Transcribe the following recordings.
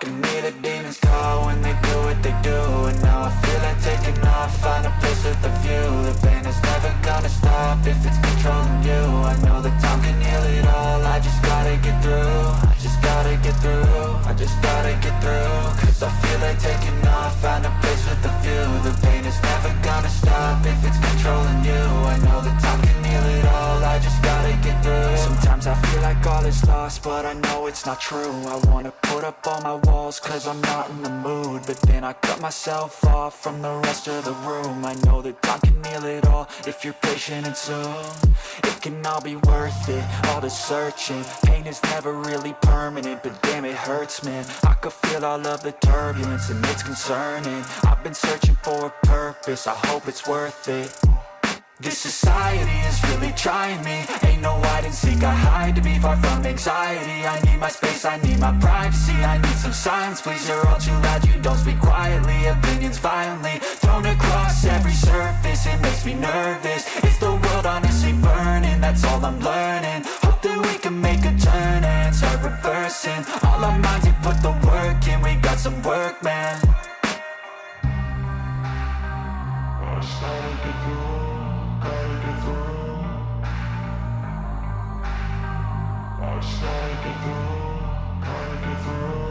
can hear the demons call when they do what they do. And now I feel like taking off, find a place with a view. The pain is never gonna stop if it's controlling you. I know that time can heal it all, I just gotta get through. I just gotta get through, I just gotta get through. Cause I feel like taking off, find a place with a view. The pain is never gonna stop if it's controlling you. I know that time can heal it all, I just gotta get through. Sometimes I feel like all is lost, but I know it's not true. I wanna put up all my walls cause I'm not in the mood, but then I cut myself off from the rest of the room. I know that time can heal it all if you're patient and soon it can all be worth it, all the searching. Pain is never really permanent, but damn it hurts, man. I could feel all of the turbulence and it's concerning. I've been searching for a purpose, I hope it's worth it. This society is really trying me. Ain't no hide and seek, I hide to be far from anxiety. I need my space, I need my privacy. I need some silence, please, you're all too loud. You don't speak quietly, opinions violently thrown across every surface. It makes me nervous, it's the world honestly burning. That's all I'm learning, hope that we can make a turn and start reversing. All our minds, we put the work in, we got some work, man. I started to do.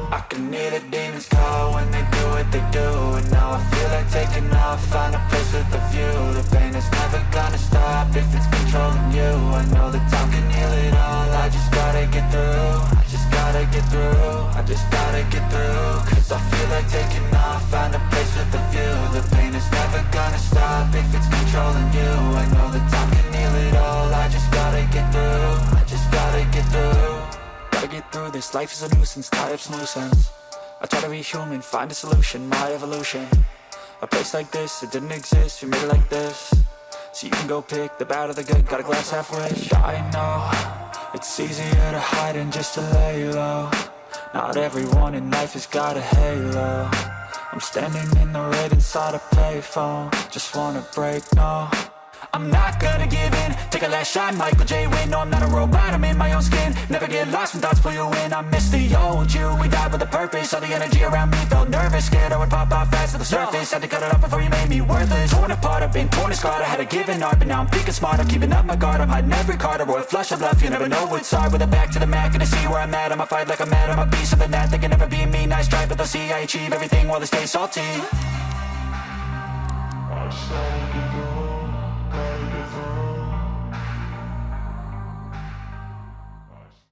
I can hear the demons call when they do what they do. And now I feel like taking off, find a place with a view. The pain is never gonna stop if it's controlling you. I know that time can heal it all, I just gotta get through. I just gotta get through, I just gotta get through. Cause I feel like taking off, find a place with a view. The pain is never gonna stop if it's controlling you. I know that time can heal it all, I just gotta get through. I just gotta get through. Gotta get through this, life is a nuisance, tie up some loose ends. I try to be human, find a solution, my evolution. A place like this, it didn't exist, we made it like this. So you can go pick the bad or the good, got a glass half wish. I know, it's easier to hide than just to lay low. Not everyone in life has got a halo. I'm standing in the red inside a payphone, just wanna break, no. I'm not gonna give in, take a last shot, Michael J. Win. No, I'm not a robot, I'm in my own skin. Never get lost when thoughts pull you in. I miss the old you, we died with a purpose. All the energy around me felt nervous, scared I would pop off fast to the surface. Had to cut it off before you made me worthless. Torn apart, I've been torn and scarred. I had a given art, but now I'm thinking smart. I'm keeping up my guard, I'm hiding every card. A royal flush of love, you never know what's hard. With a back to the mat, gonna see where I'm at. I'ma fight like I'm mad, I'm a beast of the net. They can never be me, nice try, but they'll see I achieve everything while they stay salty.